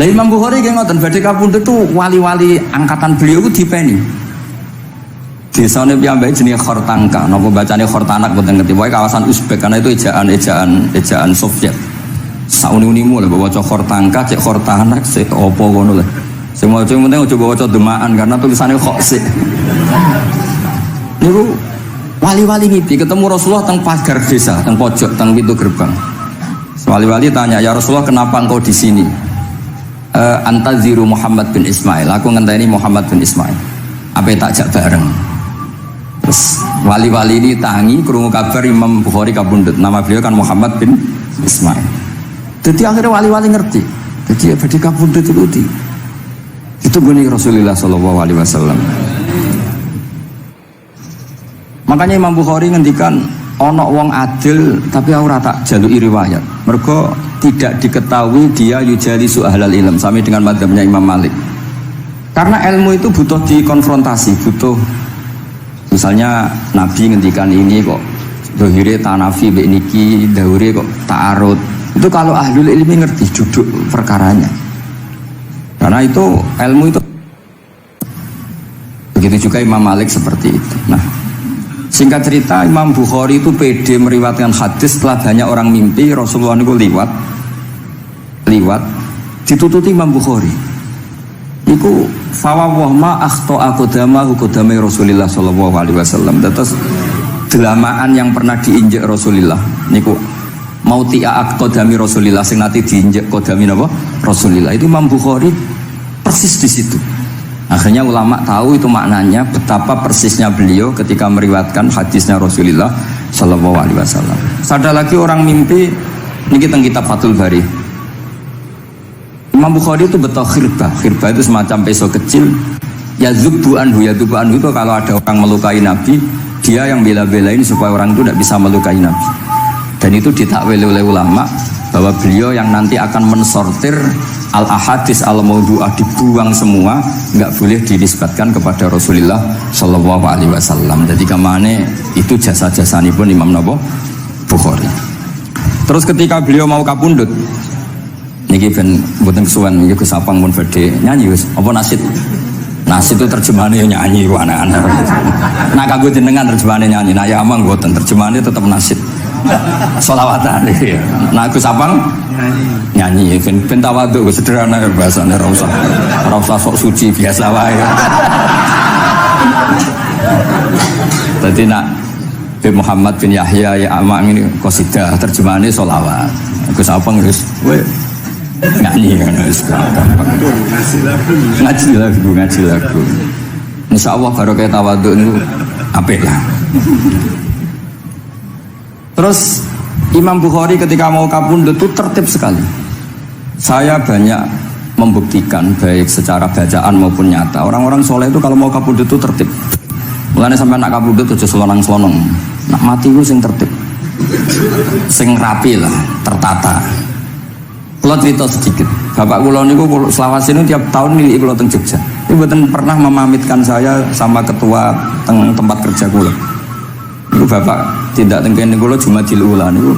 Lah Imam Bukhari nggih ngoten badhe kapundhut tuh wali-wali angkatan beliau ku dipeni. Desane piyambake jenenge Khortangka, napa bacane Khortanak mboten ngerti. Pokoke kawasan Uzbek karena itu ejaan Soviet. Sauni-unimu lho waca Khortangka, cek Khortanak, cek opo ngono lho. Sing maca penting aja waca Demaan karena tulisannya kok sik. Niku wali-wali ngipi ketemu Rasulullah teng pagar desa, teng pojok, teng pintu gerbang. Wali-wali tanya, "Ya Rasulullah, kenapa engkau di sini?" Antaziru Muhammad bin Ismail. Aku ngenteni Muhammad bin Ismail. Apa tak jak bareng? Terus wali-wali ini tangi krungu kabar Imam Bukhari kapundhut. Nama beliau kan Muhammad bin Ismail. Jadi akhirnya wali-wali ngerti. Jadi badhe kapundhut itu guni Rasulullah sallallahu alaihi wasallam. Makanya Imam Bukhari ngendikan ana wong adil tapi ora tak jaluki riwayat. Mergo tidak diketahui dia yujalisu ahlal ilm sami dengan madzhabnya Imam Malik. Karena ilmu itu butuh dikonfrontasi, butuh misalnya Nabi ngendikan ini kok dohire tanafi mbek niki daure kok ta'arud. Itu kalau ahlul ilmi ngerti duduk perkaranya. Karena itu ilmu itu. Begitu juga Imam Malik seperti itu. Nah, singkat cerita Imam Bukhari itu pede meriwayatkan hadis setelah banyak orang mimpi Rasulullah itu liwat ditututi Imam Bukhari. Iku fawwah ma akhta aqdamahu qadamai Rasulullah sallallahu alaihi wasallam. Terus delamaan yang pernah diinjek Rasulullah niku mautia aqdami Rasulullah sing nate diinjek qadami napa Rasulullah. Itu Imam Bukhari persis di situ. Akhirnya ulama tahu itu maknanya betapa persisnya beliau ketika meriwayatkan hadisnya Rasulullah sallallahu alaihi wasallam. Ada lagi orang mimpi niki teng kitab Fathul Bari. Imam Bukhari itu betul khirbah itu semacam peso kecil. Yadzubu anhu itu kalau ada orang melukai Nabi, dia yang bela-belain supaya orang itu tidak bisa melukai Nabi. Dan itu ditakwil oleh ulama bahwa beliau yang nanti akan mensortir al-ahadis al-maudu'ah, dibuang semua, nggak boleh dinisbatkan kepada Rasulullah sallallahu alaihi wasallam. Jadi kemana itu jasa-jasani pun Imam Bukhari. Terus ketika beliau mau kapundhut niki ben mboten kesuwen niki Gus Sapang mun badhe nyanyi wis apa nasid. Nasid itu terjemahannya nyanyi ku anak-anak. Nah kanggo jenengan terjemahannya nyanyi, nah ya amang mboten terjemahannya tetap nasid. Sholawatan iki. Nah Gus Sapang nyanyi ben tawadhu sederhana bahasane ora usah sok suci biasa wae. Dadi nak Muhammad bin Yahya ya amang ini qasidah terjemahannya sholawat. Gus Sapang wis nyanyi kan ngaji lagu insya Allah baru kayak tawaduk itu apik lah. Terus Imam Bukhari ketika mau kapundhut itu tertib sekali. Saya banyak membuktikan baik secara bacaan maupun nyata orang-orang soleh itu kalau mau kapundhut itu tertib. Mulane sampai nak kapundhut aja selonang-selonong, nak mati itu sing tertib, sing rapi lah, tertata. Kalau cerita sedikit, bapak kula niku selawase niku tiap tahun milih kula teng Jogja. Iku mboten pernah memamitkan saya sama ketua teng tempat kerja kula. Niku bapak tindak teng kene kula Jumadil Ula niku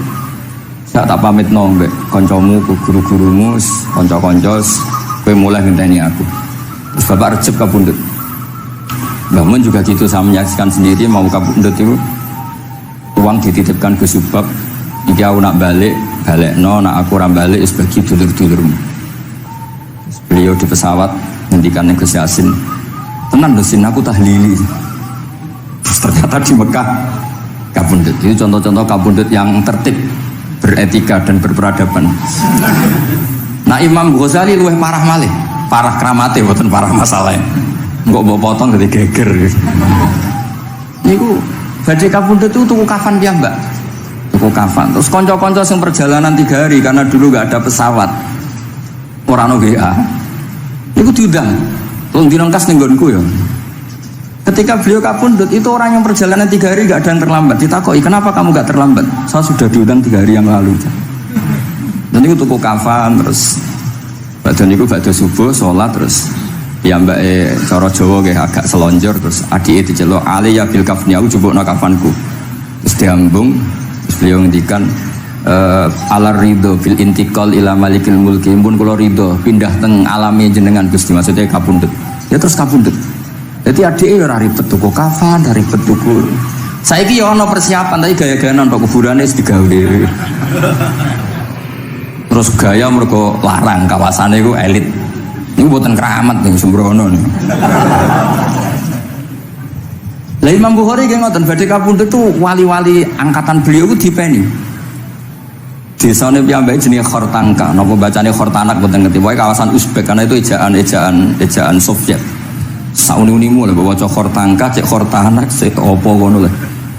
sak tak pamitno mbek kancamu, guru-gurumu, kanca-kanca kowe mulai ngenteni aku. Terus bapak recep kapundhut. Bangun juga gitu saya menyaksikan sendiri mau kapundhut itu uang dititipkan ke Subab. Iki aku nak balekno, nak aku ora balik wis bagi dulur-dulurmu. Beliau di pesawat ngendikan ning Gus Yasin, "Tenan lho Sin, aku tahlili." Ternyata di Mekah kapundhut. Itu contoh-contoh kapundhut yang tertib, beretika dan berperadaban. Nah Imam Ghazali luwih parah malih, parah kramate mboten parah masalah. Engko mbok potong dadi geger. Niku badhe kapundhut itu tuku kafan piyambak. Kafan. Terus konco-konco yang perjalanan 3 hari karena dulu gak ada pesawat orang WA itu diundang tolong dinongkas nenggonku ya. Ketika beliau kapundhut itu orang yang perjalanan 3 hari gak ada yang terlambat. Ditakoi kenapa kamu gak terlambat? Saya sudah diundang 3 hari yang lalu. Dan itu tuku kafan terus badan itu badhe subuh sholat terus ya mbak cara Jawa agak selonjor terus adike diceluk ali ya bil kafni aku jupukno kafanku terus diambung. Terus beliau ngendikan alar ridho fil intikal ila malikil mulki pun kula ridho pindah teng alami jenengan Gusti, maksudnya kapundhut. Ya terus kapundhut. Jadi adike ora ribet tuku kafan, ribet tuku. Saiki ya ana persiapan tapi gaya-gayanan Pak kuburane wis digawe dhewe. Terus gaya mergo larang kawasane iku elit. Niku mboten keramat ning Sembrono niku. Lah Imam Bukhari nggih ngoten badhe kapundhut tuh wali-wali angkatan beliau ku dipeni. Desane piyambake jenenge Khortanka, napa bacane Khortanak mboten ngerti. Pokoke kawasan Uzbek karena itu ejaan Soviet. Sauni-unimu lho baca Khortanka, cek Khortanak, cek opo ngono lho.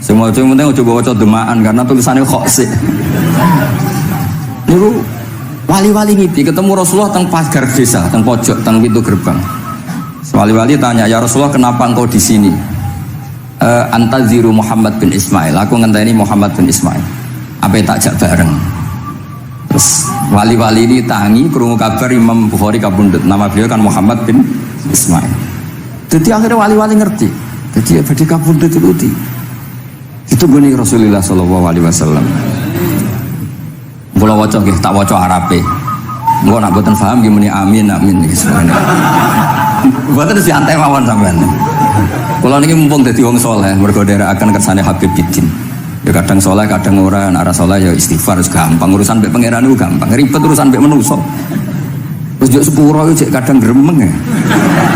Sing maca penting aja waca demaan karena tulisannya kok sik. Niku wali-wali ngipi ketemu Rasulullah teng pagar desa, teng pojok, teng pintu gerbang. Wali-wali tanya, "Ya Rasulullah, kenapa engkau di sini?" Antaziru Muhammad bin Ismail. Aku ngenteni Muhammad bin Ismail. Apa tak jak bareng. Terus wali-wali ini tangi krungu kabar Imam Bukhari kapundhut. Nama beliau kan Muhammad bin Ismail. Jadi akhirnya wali-wali ngerti. Jadi badhe kapundhut itu guni Rasulullah sallallahu alaihi wasallam. Kula waca nggih, tak waca Arabe. Engko nek mboten paham nggih muni amin amin iki semene. Mboten santai mawon sampean. Kula niki mumpung dadi wong saleh mergo nderekaken kersane Habib Bidin. Ya kadang saleh kadang ora, nek ora saleh ya istighfar gampang, urusan mbek pangeran niku gampang. Ribet urusan mbek manusa. Terus yo sepuro iki kadang gremeng ya.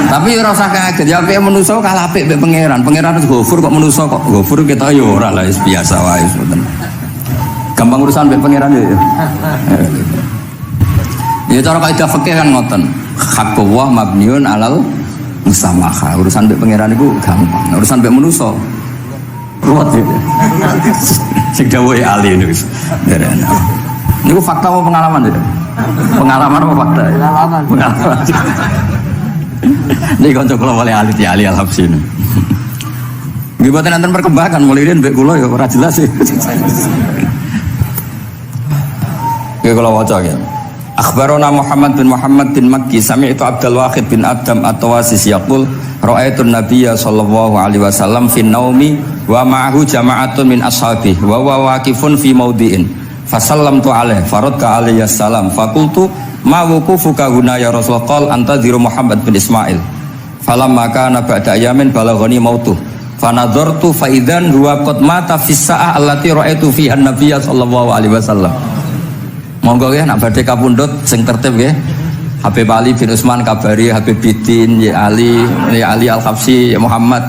Tapi ora usah kaget, ya apik manusa kalah apik mbek pangeran. Pangeran wis gofur kok manusa kok gofur kita ya ora lah, wis biasa wae ngoten. Gampang urusan mbek pangeran ya. Ya cara kaidah fikih kan ngoten. Haqqullah mabniun alal musamaha. Urusan mbek pangeran iku gampang. Urusan mbek manusa ruwet ya. Sing dawuhe ahli niku. Niku fakta apa pengalaman ya? Pengalaman apa fakta? Pengalaman. Ini kanca kula oleh ahli al-Habsyi. Nggih boten enten perkembangan mulai mbek kula ya ora jelas sih. Nggih kula waca ya. Akhbarana Muhammad bin Makki sami'tu Abdul Wahid bin Adam at-Tawasis yaqul ra'aitun nabiyya sallallahu alaihi wasallam fi naumi wa ma'ahu jama'atun min ashabi wa huwa waqifun fi mawdi'in fasallamtu alaihi faradda alayhi assalam faqultu ma wuqufuka huna ya Rasulullah qala antaziru Muhammad bin Ismail falamma kana ba'da ayamin balaghani mautuh fanadhartu fa idzan huwa qad mata fi sa'ah allati ra'aitu fiha an-nabiyya sallallahu alaihi wasallam. Monggo ya nak badhe kapundhut sing tertib nggih. Habib Ali bin Utsman kabari Habib Bidin ya Ali Al-Habsyi ya Muhammad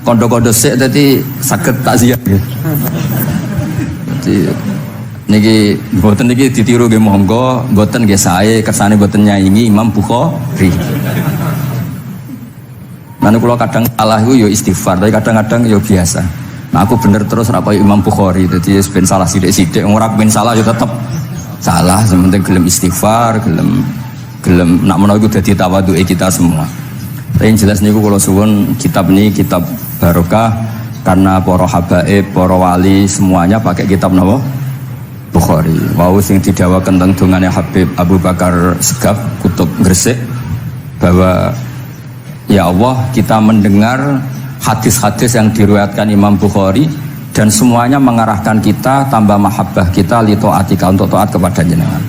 kondo-kondo sik dadi saged takziah nggih. Dadi niki mboten niki ditiru nggih monggo, mboten nggih sae kersane mboten nyaingi Imam Bukhari. Lan kula kadang salah iku ya istighfar, tapi kadang-kadang ya biasa. Nah aku bener terus ora kaya Imam Bukhari, dadi ben salah sithik-sithik ora ben salah ya tetep salah, sementing gelem istighfar, gelem nak menawa iku dadi tawadhuke kita semua. Tapi yang jelas niku kula suwun kitab ini kitab barokah karena para habaib, para wali semuanya pakai kitab napa? Bukhari. Wau sing didhawaken teng dongane Habib Abu Bakar Segaf Kutub Gresik bahwa ya Allah kita mendengar hadis-hadis yang diriwayatkan Imam Bukhari dan semuanya mengarahkan kita tambah mahabbah kita li taatika untuk taat kepada jenengan.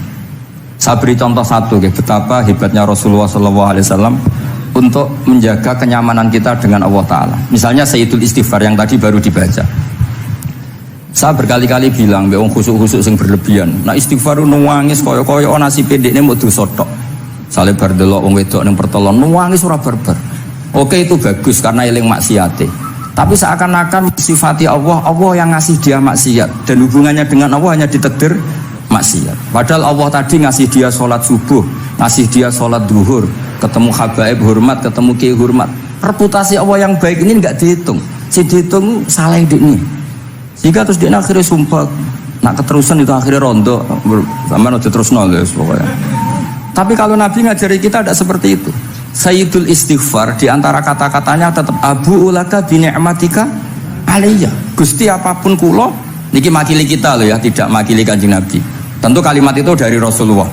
Saya beri contoh satu betapa hebatnya Rasulullah SAW untuk menjaga kenyamanan kita dengan Allah Ta'ala. Misalnya Sayyidul Istighfar yang tadi baru dibaca. Saya berkali-kali bilang wong khusuk-khusuk sing berlebihan. Nah istighfar nuwangis koyo-koyo nasi pendekne mau dosa tok. Sale bar delok wong wedok ning pertolon nuwangis ora barbar. Oke itu bagus karena eling maksiate. Tapi seakan-akan sifati Allah yang ngasih dia maksiat dan hubungannya dengan Allah hanya ditakdir maksiat. Padahal Allah tadi ngasih dia sholat subuh, ngasih dia sholat duhur, ketemu habaib hormat, ketemu kiai hormat. Reputasi Allah yang baik ini nggak dihitung. Si dihitung salah ini. Jika terus dia akhirnya sumpah, nak keterusan itu akhirnya rondo, sama nanti terus nol pokoknya. Tapi kalau Nabi ngajari kita tidak seperti itu. Sayyidul Istighfar di antara kata-katanya tetap Abu ulaka bi ni'matika alayya. Gusti apapun kula niki makili kita loh ya, tidak makili Kanjeng Nabi. Tentu kalimat itu dari Rasulullah.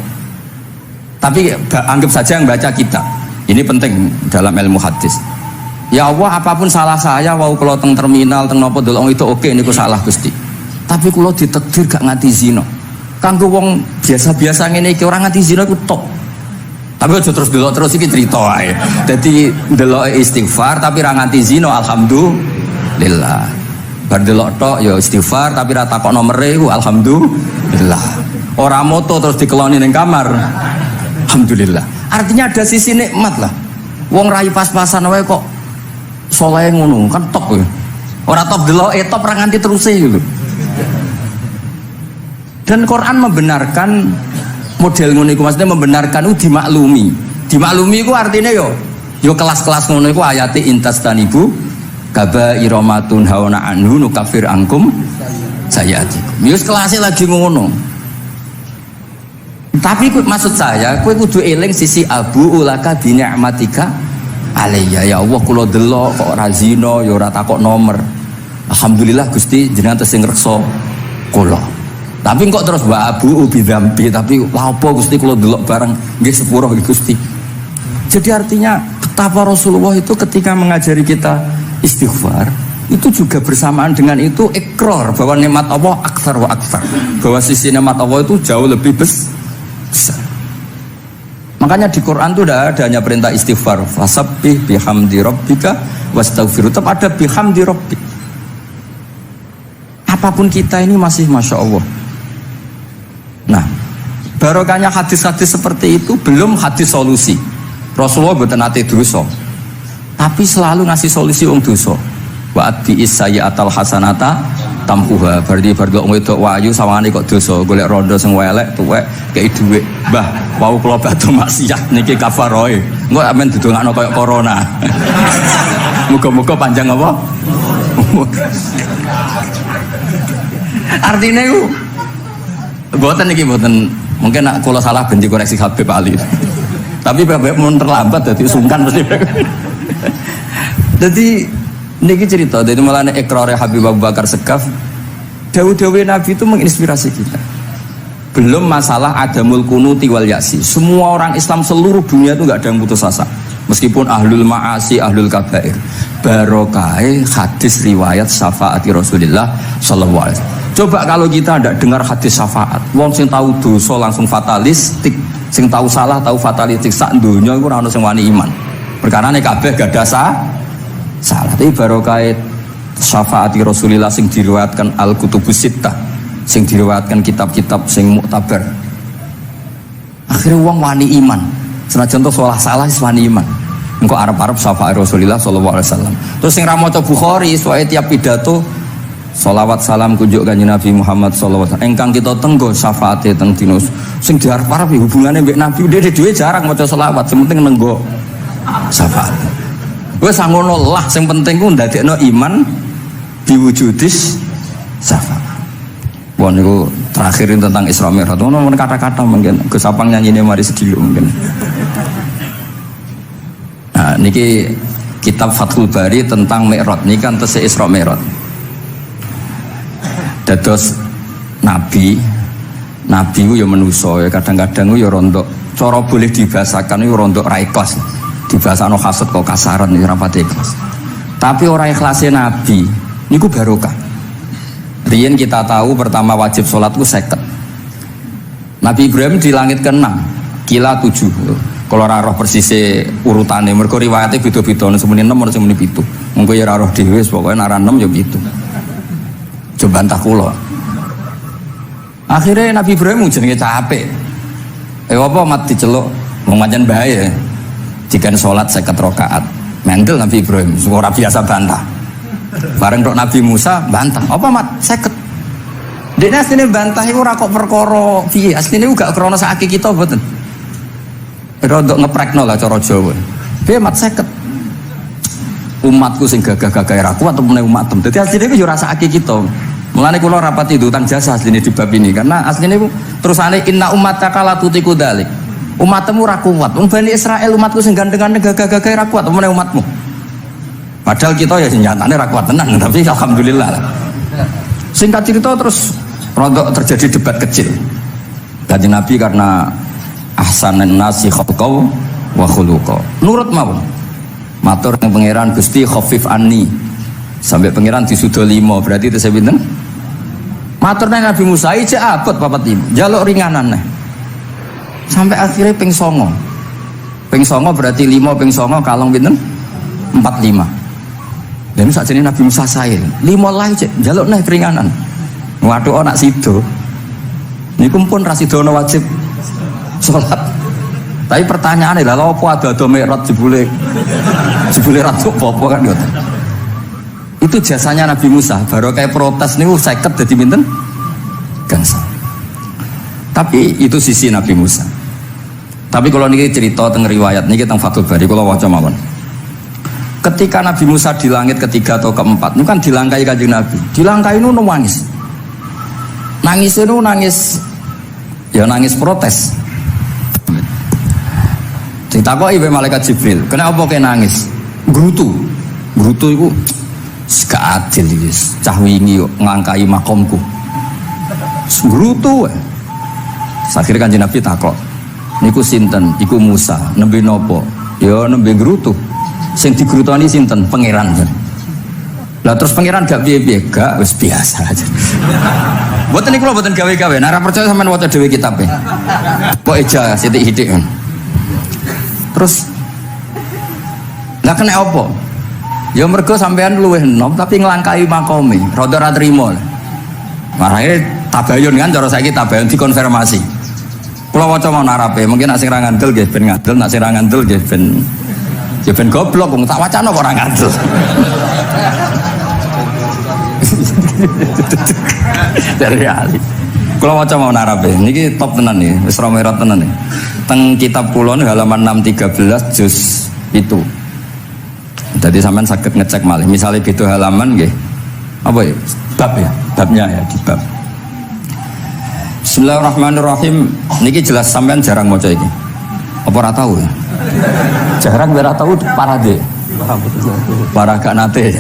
Tapi anggap saja yang baca kita. Ini penting dalam ilmu hadis. Ya Allah apapun salah saya wau kula teng terminal teng napa delok itu oke niku salah Gusti. Tapi kula ditakdir gak nganti zina. Kanggo wong biasa-biasa ngene iki ora nganti zina iku top. Tapi aja terus delok terus iki cerita ae. Dadi delok istighfar tapi ra nganti zina alhamdulillah. Bar delok tok ya istighfar tapi ra takok nomere iku alhamdulillah. Ora moto terus dikeloni ning kamar. Alhamdulillah. Artinya ada sisi nikmat lah. Wong rai pas-pasan wae kok saleh ngono kan top ya. Ora top delok top ra nganti teruse gitu. Dan Quran membenarkan model ngono iku, maksudnya membenarkan itu dimaklumi. Dimaklumi iku artinya yo kelas-kelas ngono iku ayate intastanibu kabaira ma tunhauna anhu nukafir ankum sayyiatikum. Yo kelasé lagi ngono. Tapi maksud saya kowe kudu eling sisi abu ulaka bi ni'matika alayya. Ya Allah kula delok kok ora zina ya ora takok nomor. Alhamdulillah Gusti jenengan tesih ngreksa kula. Tapi kok terus wa abu bi dzambi, tapi apa Gusti kula delok bareng nggih sepuro Gusti. Jadi artinya betapa Rasulullah itu ketika mengajari kita istighfar itu juga bersamaan dengan itu ikrar bahwa nikmat Allah aktsar wa aktsar, bahwa sisi nikmat Allah itu jauh lebih besar. Makanya di Quran itu tidak ada hanya perintah istighfar, fasabbih bihamdi rabbika wastaghfir, tetap ada bihamdi rabbik. Apapun kita ini masih masya Allah. Nah, barokahnya hadis-hadis seperti itu belum hadis solusi. Rasulullah mboten nate dosa, tapi selalu ngasih solusi wong dosa. Wa atbi'is sayyi'atal hasanata tampuha. Berarti bar kok wedok wayu sawangane kok dosa, golek rondo sing elek tuwek kei dhuwit. Mbah, wau kula batu maksiat niki kafaroe. Engko amen didongakno koyo corona. Muga-muga panjang apa? Artinya itu buatan ini buatan mungkin nak kalau salah benci koreksi Habib Ali. Tapi Habib mau terlambat jadi sungkan mesti. Jadi ini cerita dari mulanya ikrar Habib Abu Bakar Sekaf. Dawu-dawu Nabi itu menginspirasi kita. Belum masalah adamul kunuti wal yasi. Semua orang Islam seluruh dunia itu nggak ada yang putus asa. Meskipun ahlul ma'asi, ahlul kabair. Barokai hadis riwayat syafaati Rasulullah sallallahu alaihi wasallam. Coba kalau kita tidak dengar hadis syafaat, wong sing tahu dosa langsung fatalistik, sing tahu salah tahu fatalistik, sak dunya iku ora ono sing wani iman. Perkarane kabeh gak ada salah. Tapi barokai syafaati Rasulullah sing diriwayatkan Al-Kutubus Sittah, sing diriwayatkan kitab-kitab sing muktabar. Akhirnya wong wani iman. Senajan to salah wis wani iman. Engko arep-arep syafaat Rasulullah sallallahu alaihi wasallam. Terus sing ra maca Bukhari soal tiap pidato sholawat salam kunjuk kanjeng Nabi Muhammad sallallahu alaihi wasallam. Engkang kita tenggo syafaate teng dina sing diarep-arep hubungane mbek Nabi dhewe jarang maca sholawat, sing penting nenggo syafaat. Wis ngono lah, sing penting ku ndadekno iman diwujudis syafaat. Wah niku terakhirin tentang Isra Mi'raj. Ono kata-kata mungkin Gus Apang nyanyine mari sedilo mungkin. Nah, niki kitab Fathul Bari tentang Mi'raj, niki kan tesih Isra Mi'raj. Dados nabi ku ya manusa ya kadang-kadang ku ya rondok cara boleh dibahasakan ku rondok ra ikhlas. Dibahasano hasud kok kasaran ya ora pati ikhlas. Tapi ora ikhlase nabi niku barokah. Riyen kita tahu pertama wajib sholat ku 50. Nabi Ibrahim di langit ke-6, kila 7. Kalau ora roh persise urutane, mergo riwayate beda-beda, semene 6 ora semene 7. Mengko ya ora roh dhewe, pokoke nek ora 6 ya 7. Coba bantah kula. Akhirnya Nabi Ibrahim jenenge capek. Apa mat diceluk wong pancen bae. Dikan salat 50 rakaat. Mendel Nabi Ibrahim, ora biasa bantah. Bareng tok Nabi Musa bantah. Apa mat 50? Dene asline bantah iku ora kok perkara piye. Asline iku gak krana sak kita mboten. Rodok ngeprekno lah cara Jawa. Piye mat 50? Umatku sing gagah-gagah ra kuat temene umatem. Dadi asline iku yo ora sak kita. Mulane kula rapati utang jasa asline di bab ini karena asline iku terusane inna ummataka la tutiku dzalik. Umatmu ora kuat. Wong Bani Israil umatku sing gandeng-gandeng gagah-gagah ra kuat temene umatmu. Padahal kita ya senjatanya ra kuat tenan, tapi alhamdulillah. Singkat cerita terus rodok terjadi debat kecil. Kanjeng Nabi karena ahsanan nasi khalqau wa khuluqa. Nurut mawon. Matur ning pangeran Gusti khafif anni. Sampai pangeran disudo 5, berarti itu saya pinten? Matur nang Nabi Musa iki abot papat ibu, njaluk ringanan nih. Sampai akhirnya ping 9. Ping 9 berarti 5 ping 9 kalong pinten? 45. Lalu sakjane Nabi Musa sae 5 lae cek njaluk nih keringanan. Waduh anak sido. Niku pun ra sidono wajib salat. Tapi pertanyaannya lha apa ada mikrot jebule ratu apa kan ngoten. Itu jasanya Nabi Musa, baru kayak protes niku 50 dadi pinten? Gangsal. Tapi itu sisi Nabi Musa. Tapi kalau niki cerita teng riwayat niki teng Fathul Bari kula waca mawon. Ketika Nabi Musa di langit ketiga atau keempat, itu kan dilangkai Kanjeng Nabi. Dilangkai itu nangis. Nangis itu nangis protes. Ditakoki wae malaikat Jibril, "Kenapa kowe nangis?" Grutu iku gak adil iki. Cah wingi yo ngangkai makomku. Grutu wae. Akhirnya Kanjeng Nabi takok, "Niku sinten?" "Iku Musa." "Nembe nopo?" "Ya nembe grutu." Sing digrutoni sinten? Pangeran. Lah terus pangeran gak piye-piye, gak wis biasa aja. Mboten niku lho mboten gawe-gawe. Nek ora percaya sampean waca dhewe kitabe. Kok eja sithik-sithik kan. Terus lah kena apa? Ya mergo sampean luwih enom tapi nglangkai makome, rada ora trimo. Marane tabayun kan cara saiki tabayun dikonfirmasi. Kula waca mau narape, mungkin nek sing ra ngandel nggih ben ngandel, nek sing ra ngandel nggih ben ya ben goblok wong tak wacana kok ora ngandel. Dari ali. Kula waca mau narape, niki top tenan nih, wis romerot tenan nih. Teng kitab kula halaman 613 juz itu. Jadi sampean saged ngecek malih. Misalnya gitu halaman nggih. Apa ya? Bab ya, babnya ya di bab. Bismillahirrahmanirrahim. Niki jelas sampean jarang maca iki. Apa ora tahu ya? Jarang ora tahu parade. Para gak nate.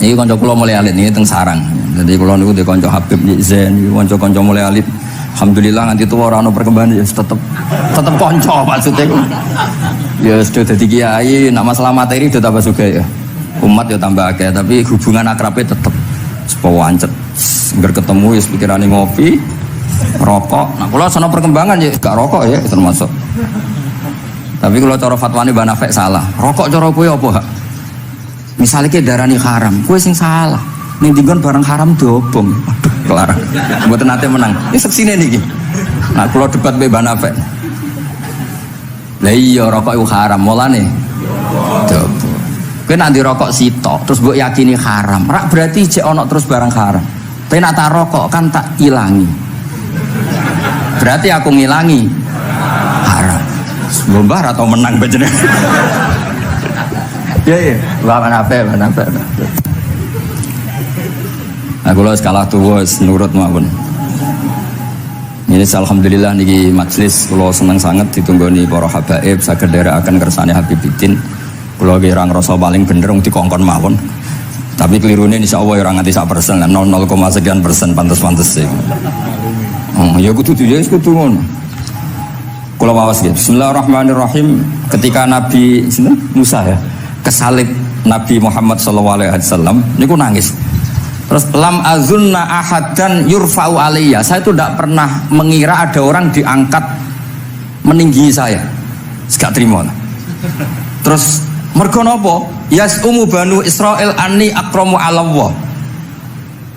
Ini kanca kula mulai alit niki teng sarang. Jadi kula niku di kanca Habib Zain, kanca-kanca mulai alit. Alhamdulillah nganti tuwa ora ono perkembangan ya tetep kanca maksudnya. Ya sudah dadi kiai, nak masalah materi udah tambah sugih ya. Umat ya tambah akeh, tapi hubungan akrabnya tetep sepo wancet. Ngger ketemu ya pikirane ngopi, rokok. Nah, kula sono perkembangan ya gak rokok ya termasuk. Tapi kalau cara fatwane Mbah Nafek salah. Rokok cara kowe apa, Hak? Misalnya ke darani haram, kowe sing salah. Ning dinggon barang haram dobong. Aduh, kelar. Mboten nate menang. Ini seksine niki. Nah, kula debat Mbah Nafek. Lah iya rokok itu haram, mulane dobong. Kowe nek rokok sitok terus mbok yakini haram, rak berarti jek ana terus barang haram. Tapi nek tak rokok kan tak ilangi. Berarti aku ngilangi haram. Lomba atau menang bajane. Ya, mana apa. Aku lo skala tuwa nurut mawon. Ini alhamdulillah niki majelis kula seneng sangat ditunggoni para habaib saged nderekaken kersane Habibiddin. Kula ki ora ngrasa paling bener wong dikongkon mawon. Tapi kelirune insyaallah ora nganti 1% lah, 0,0 sekian persen pantes-pantes sih. Ya kudu ngono. Kula waos nggih. Bismillahirrahmanirrahim. Ketika Nabi Musa ya kesalib Nabi Muhammad sallallahu alaihi wasallam niku nangis. Terus lam azunna ahadan yurfa'u alayya. Saya itu tidak pernah mengira ada orang diangkat meninggi saya. Gak terima. Terus mergo napa? Yasumu banu Israil anni akramu 'ala Allah.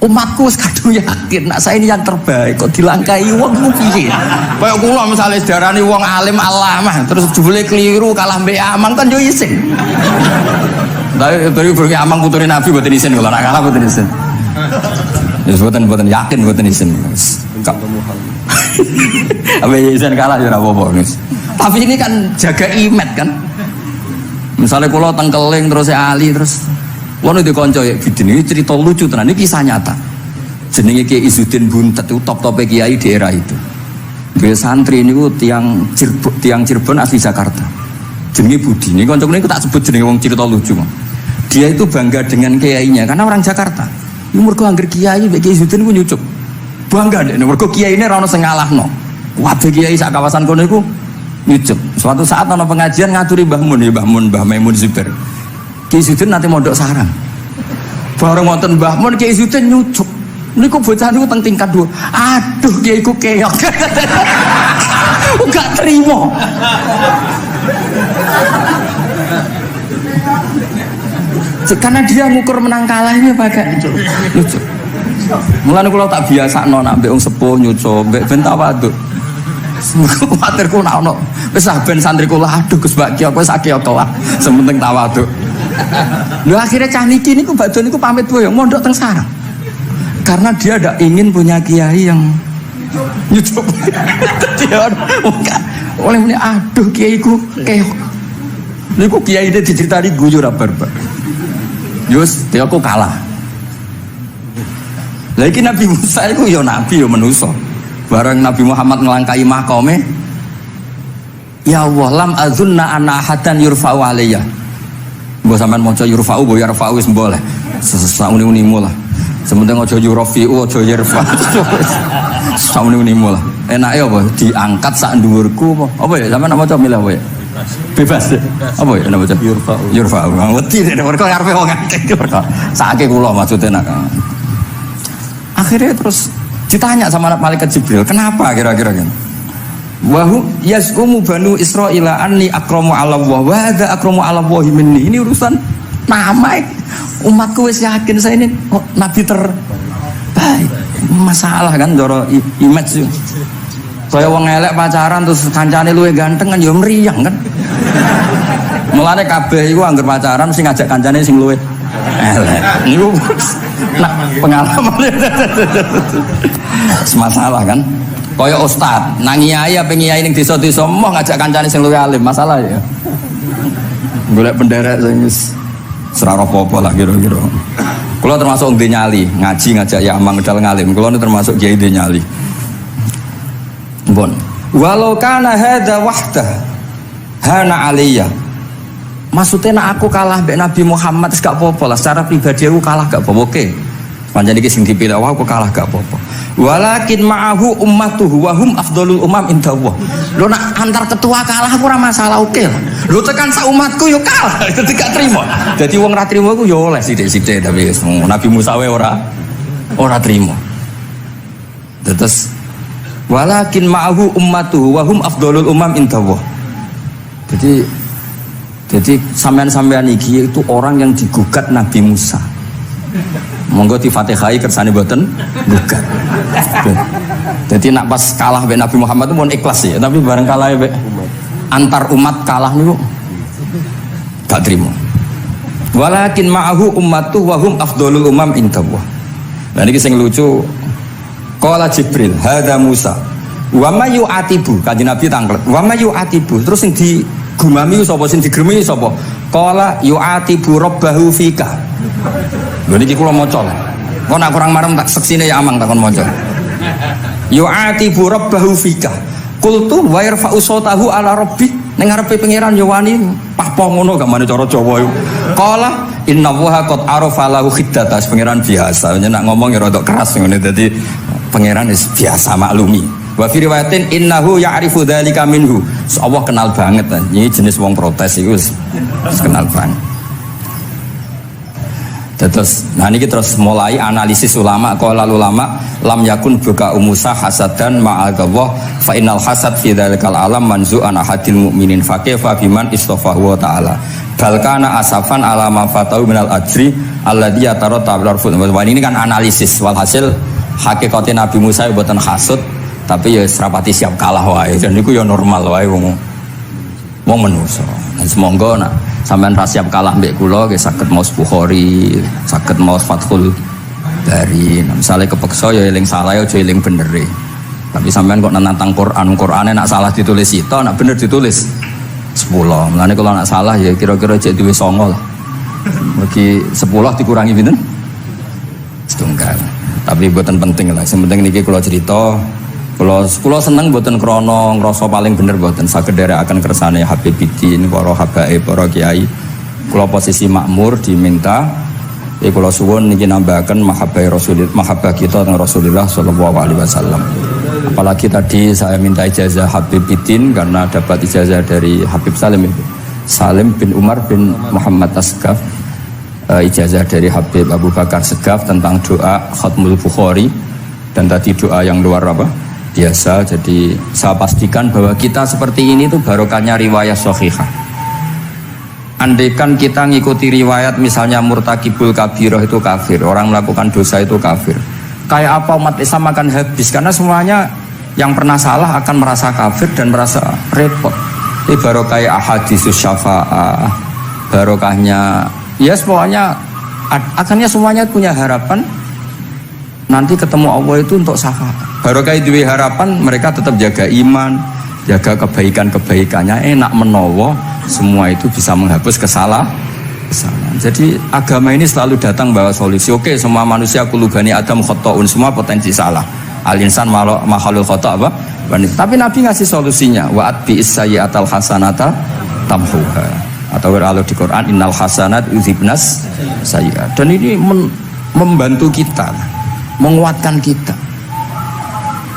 Umatku wis kadung yakin nak saya ini yang terbaik kok dilangkai wong ku piye. Kayak kula misale darani wong alim alamah terus jebule keliru kalah mbek Amang kan yo isin. Dari berke Amang putune Nabi mboten isin kula nak kalah mboten isin. Ya mboten yakin mboten isin. Apa isin kalah ya ora apa-apa. Tapi ini kan jaga imet kan. Misalnya kula tengkeling terus Ali terus wono di konco ya ini cerita lucu tenan, ini kisah nyata. Jenenge Kiai Izzuddin Buntet itu top-top kiai di era itu. Dia santri ini tiang Cirebon asli Jakarta. Jenenge Budi. Ini konco ini tak sebut jenenge wong cerita lucu. Dia itu bangga dengan kiainya karena orang Jakarta. Ini mergo angger kiai Kiai Izzuddin ku nyucuk. Bangga deh, mergo kiai ini ra ono sing ngalahno. Kabeh kiai sak kawasan kono iku nyucuk. Suatu saat ana pengajian ngaturi Mbah Maimun Zubair. Kiai Izzuddin nanti mondok sarang. Bareng wonten Mbah Mun Kiai Izzuddin nyucuk. Niku bocah niku teng tingkat 2. Aduh, kiai ku keok. Enggak terima. Karena dia ngukur menang kalahnya pakai lucu. Mulane kula tak biasakno nak mbek wong sepuh nyucu, mbek ben tawadhu. Kuwatirku nak ono wis ben santriku lah aduh Gus Mbak Ki wis akeh kelah, sementing tawadhu. Lho akhirnya cah niki niku badhe niku pamit boyong mondok teng sarang. Karena dia tidak ingin punya kiai yang nyucup. Dia oleh ini aduh kiaiku keok. Niku kiai itu diceritani guyu ra barbar. Yus, dia aku kalah. Lagi Nabi Musa itu ya Nabi ya manusia. Bareng Nabi Muhammad ngelangkai makome, ya Allah lam azunna anna ahadan yurfa'u alaiya. Mbok sampean maca yurfa'u bo yarfa'u wis boleh. Sauni-unimu lah. Sementing aja yurafi'u aja yarfa'. Sauni-unimu lah. Enake apa diangkat sak dhuwurku apa? Apa ya sampean maca milih apa ya? Bebas ya? Apa ya nama baca? Yurfa'u. Wedi nek mergo ngarepe wong akeh mergo. Sakake kula maksudnya nak. Akhirnya terus ditanya sama malaikat Jibril, kenapa kira-kira kan? Wahu yaz'umu banu Israila anni akramu 'ala Allah wa hadza akramu 'ala Allah minni. Ini urusan nama umatku wis yakin saya ini nabi terbaik. Masalah kan cara image. Kaya wong elek pacaran terus kancane luwih ganteng kan ya mriyang kan. Mulane kabeh iku anggere pacaran mesti ngajak kancane sing luwih elek. Niku nah pengalaman. Masalah kan. Kaya ustaz, nang kiai apa kiai ning desa-desa moh ngajak kancane sing luwih alim, masalah ya. Golek penderek sing wis ora apa-apa lah kira-kira. Kula termasuk ndek nyali, ngaji ngajak ya amang medal ngalim. Kula termasuk kiai ndek nyali. Bon. Walau kana hadza wahdah hana aliyya. Maksudnya nak aku kalah mbek Nabi Muhammad wis gak apa-apa lah, secara pribadi aku kalah gak apa-apa. Oke. Pancen iki sing dipilih aku kalah gak apa-apa. Walakin ma'ahu ummatuhu wa hum afdhalul umam indallah. Lho nak antar ketua kalah aku ora masalah, oke lah. Lho tekan sak umatku yo kalah, dadi gak trimo. Dadi wong ra trimo iku yo oleh sithik-sithik tapi Nabi Musa wae ora trimo. Terus walakin ma'ahu ummatuhu wa hum afdhalul umam indallah. Jadi sampean-sampean iki itu orang yang digugat Nabi Musa. Monggo di Fatihai kersane mboten gugat. Jadi nak pas kalah mbek Nabi Muhammad itu pun ikhlas ya, tapi bareng kalah mbek antar umat kalah niku gak trimo. Walakin ma'ahu ummatu wa hum afdhalul umam indallah. Lah niki sing lucu. Qala Jibril, hadza Musa. Wa ma yu'atibu, kanjeng Nabi tanglet. Wa ma yu'atibu. Terus sing digumami sapa, sing digremi sapa? Qala yu'atibu rabbahu fika. Lha niki kula maca. Kok nak kurang marem tak seksine ya amang takon maca. Yu'atibu rabbahu fika. Qultu wa yarfa'u sautahu ala rabbi. Ning ngarepe pangeran yo wani pahpo ngono gak mane cara Jawa yo. Qala inna waha qad arafa lahu khiddatas, pangeran biasa. Nek ngomong ya rada keras ngene dadi pangeran wis biasa maklumi. Wa fi riwayatin innahu ya'rifu dzalika minhu. Allah kenal banget. Ini jenis wong protes iku wis kenal banget. Terus, nah ini terus mulai analisis ulama. Qala ulama lam yakun buka Musa hasadan ma'agawah fa innal hasad fi dzalikal alam manzu'an ahadil mu'minin fa kaifa biman istafahu wa ta'ala bal kana asafan ala ma fatahu minal ajri alladhi yatarata bil ini kan analisis walhasil hakikatnya Nabi Musa mboten hasud tapi ya serapati siap kalah wae dan niku ya normal wae wong manusa. Semoga nak sampean ra siap kalah mbek kula nggih saged maos Bukhari, saged maos Fathul Bari. Misale kepeksa ya eling salah aja eling bener e. Tapi sampean kok nantang Qur'ane nak salah ditulis sita, nak bener ditulis 10. Mulane kalau nak salah ya kira-kira cek duwe 9 lah. Mergi 10 dikurangi pinten? Setunggal. Tapi mboten penting lah. Sing penting niki kula cerita. Kula seneng mboten krana ngrasa paling bener mboten saged nderekaken kersane Habibiddin para habaib para kiai. Kula posisi makmur diminta kula suwun niki nambahaken mahabbah kita teng Rasulullah sallallahu alaihi wasallam. Apalagi tadi saya minta ijazah Habibiddin karena dapat ijazah dari Habib Salim bin Umar bin Muhammad Asgaf. ijazah dari Habib Abu Bakar Segaf tentang doa Khatmul Bukhari, dan tadi doa yang luar biasa. Jadi saya pastikan bahwa kita seperti ini tuh barokahnya riwayat sahihah. Andaikan kita ngikuti riwayat misalnya murtakibul kabirah itu kafir, orang melakukan dosa itu kafir, kayak apa umat Islam akan habis, karena semuanya yang pernah salah akan merasa kafir dan merasa repot. Ini barokahnya ahaditsus syafa'ah, barokahnya ya pokoknya akhirnya semuanya punya harapan nanti ketemu Allah itu untuk syafaat. Barokah itu harapan, mereka tetap jaga iman, jaga kebaikan-kebaikannya, enak menowo, semua itu bisa menghapus kesalahan. Jadi agama ini selalu datang bawa solusi. Oke, semua manusia kulubani Adam khotoun, semua potensi salah. Al-insan makhluk khoto apa? Tapi Nabi ngasih solusinya. Wa atbi'is sayyi'atal hasanata tamhuha. Atau kalau di Quran innal hasanat yudhibnas sayyi'at. Dan ini membantu kita, menguatkan kita.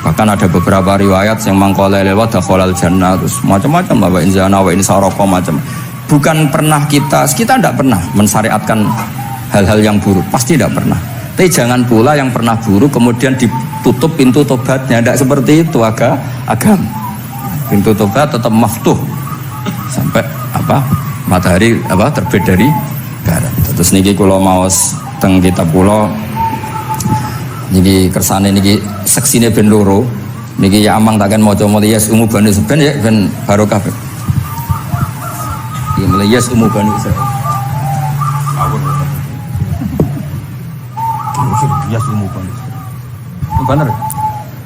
Bahkan ada beberapa riwayat yang mangqala lewat dakhalal jannah, terus macam-macam lah, wa in zana wa in saraqa, macam. Bukan pernah kita tidak pernah mensyariatkan hal-hal yang buruk, pasti tidak pernah. Tapi jangan pula yang pernah buruk kemudian ditutup pintu tobatnya, tidak seperti itu agama. Pintu tobat tetap maftuh sampai matahari terbit dari barat. Terus niki kula maos teng kitab kula niki kersane niki seksine ben loro niki ya amang takkan maca muliyas umu bani seben ya ben barokah. Iki muliyas umu bani seben. Muliyas umu bani. Benar.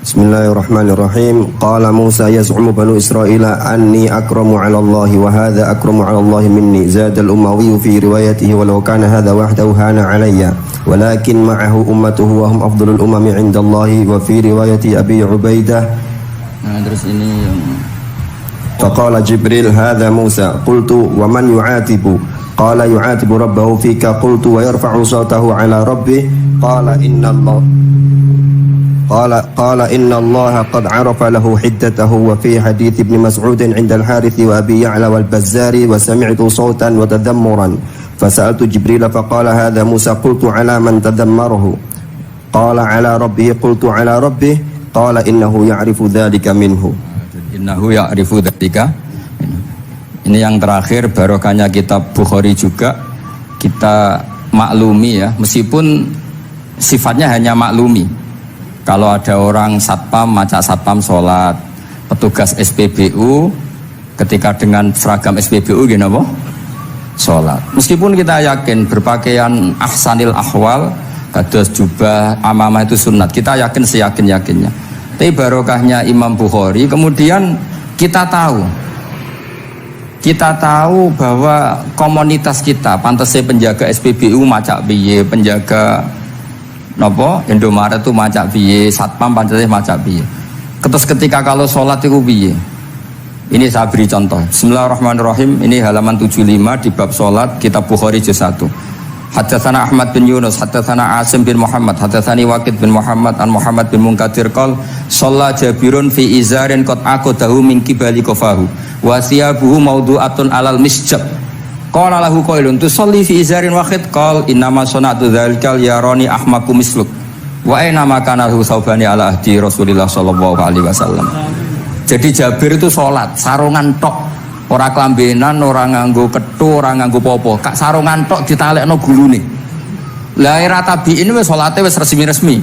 Bismillahirrahmanirrahim. Qala Musa yaz'umu banu Israila anni akramu 'ala Allah wa hadha akramu 'ala Allah minni. Zada al-Umawi fi riwayatihi walau kana hadha wahdahu hana 'alayya walakin ma'ahu ummatuhu wa hum afdalul umami 'inda Allah wa fi riwayati Abi Ubaidah. Nah, terus ini yang faqala Jibril hadha Musa qultu wa man yu'atibu qala yu'atibu rabbahu fika qultu wa yarfa'u sawtahu 'ala rabbih qala inna Allah قال إن الله قد عرف له حدته. وفي حديث ابن مسعود عند الحارث وأبي يعلى والبزار وسمعت صوتا وتذمرا فسألت جبريل فقال هذا موسى قلت على من تذمره قال على ربه قلت على ربه قال إنه يعرف ذلك منه. Ini yang terakhir barokahnya kitab Bukhari juga kita maklumi ya, meskipun sifatnya hanya maklumi. Kalau ada orang satpam, maca satpam sholat, petugas SPBU ketika dengan seragam SPBU gini apa? Sholat. Meskipun kita yakin berpakaian ahsanil ahwal, kados jubah, amamah itu sunat, kita yakin seyakin-yakinnya. Tapi barokahnya Imam Bukhari, kemudian kita tahu bahwa komunitas kita, pantasnya penjaga SPBU macak biye, penjaga nopo Indomaret itu macak biye, satpam pancasila macak biye. Terus ketika kalau sholat itu biye. Ini saya beri contoh. Bismillahirrahmanirrahim. Ini halaman 75 di bab sholat kitab Bukhari juz 1. Haddatsana Ahmad bin Yunus, haddatsana Asim bin Muhammad, haddatsani Waqid bin Muhammad an Muhammad bin Munkadir qol shalla Jabirun fi izarin qad aqadahu min qibali qafahu wa thiyabuhu mawdu'atun alal misjab. Qala lahu qailun tusalli fi izarin wahid qal innama sana'tu dzalikal yarani ahmaku misluk wa aina ma kana lahu saubani ala ahdi Rasulillah sallallahu alaihi wasallam. Jadi Jabir itu salat sarungan tok, ora klambenan, ora nganggo kethu, ora nganggo popo, kak sarungan tok ditalekno gulune. Lah era tabi'in wis salate wis resmi-resmi.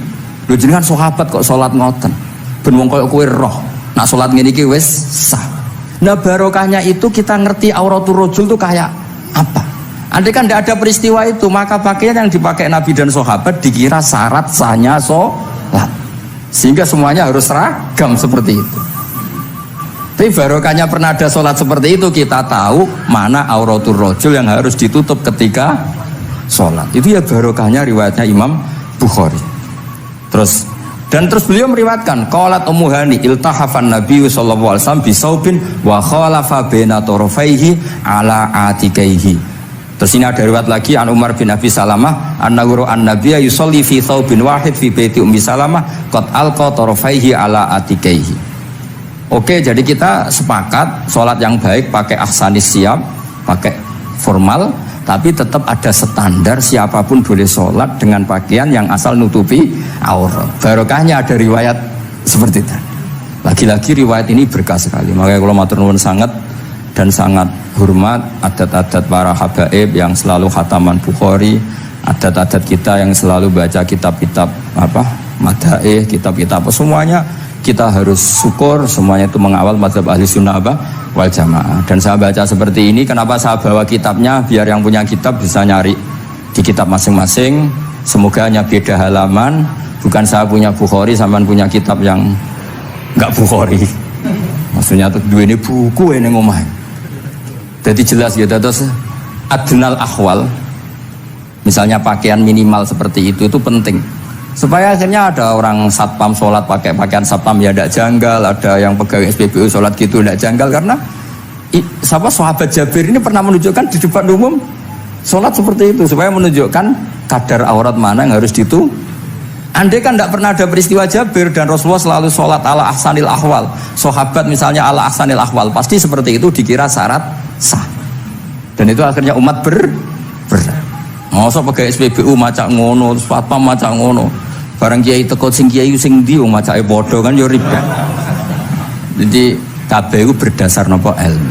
Lho jenengan sahabat kok salat ngoten. Ben wong koyo kowe roh, nak salat ngene iki wis sah. Nah barokahnya itu kita ngerti auratul rajul itu kayak apa? Andai kan tidak ada peristiwa itu, maka pakaian yang dipakai Nabi dan sahabat dikira syarat sahnya sholat, sehingga semuanya harus seragam seperti itu. Tapi barokahnya pernah ada sholat seperti itu, kita tahu mana auratul rajul yang harus ditutup ketika sholat. Itu ya barokahnya riwayatnya Imam Bukhari. Terus beliau meriwayatkan qalat Ummu Hani iltahafan Nabi sallallahu alaihi wasallam bisaubin wa khalafa baina tarafaihi ala atikaihi. Terus ini ada riwayat lagi an Umar bin Abi Salamah annahu an-nabiyya yusolli fi thawbin wahid fi baiti Ummi Salamah qad alqa tarafaihi ala atikaihi. Oke, jadi kita sepakat sholat yang baik pakai ahsanis siap, pakai formal, tapi tetap ada standar siapapun boleh sholat dengan pakaian yang asal nutupi aurat. Barokahnya ada riwayat seperti itu. Lagi-lagi riwayat ini berkah sekali. Makanya kalau matur nuwun sangat dan sangat hormat adat-adat para habaib yang selalu khataman Bukhari, adat-adat kita yang selalu baca kitab-kitab madaih, kitab-kitab semuanya kita harus syukur, semuanya itu mengawal mazhab ahli sunnah wal jamaah. Dan saya baca seperti ini, kenapa saya bawa kitabnya, biar yang punya kitab bisa nyari di kitab masing-masing. Semoga hanya beda halaman, bukan saya punya Bukhari sampean punya kitab yang enggak Bukhari. Maksudnya tuh dua ini buku ini ngomong. Jadi jelas gitu. Terus adnal akhwal, misalnya pakaian minimal seperti itu penting. Supaya akhirnya ada orang satpam sholat pakai pakaian satpam ya tidak janggal, ada yang pegawai SPBU sholat gitu tidak janggal, karena sahabat Jabir ini pernah menunjukkan di depan umum sholat seperti itu supaya menunjukkan kadar aurat mana yang harus Andai kan tidak pernah ada peristiwa Jabir dan Rasulullah selalu sholat ala ahsanil ahwal, sahabat misalnya ala ahsanil ahwal, pasti seperti itu dikira syarat sah, dan itu akhirnya umat masa pegawai SPBU macak ngono, satpam macak ngono, barang kiai teko sing kiai sing ndi wong macake padha kan yo ribet. Jadi kabeh iku berdasar napa ilmu.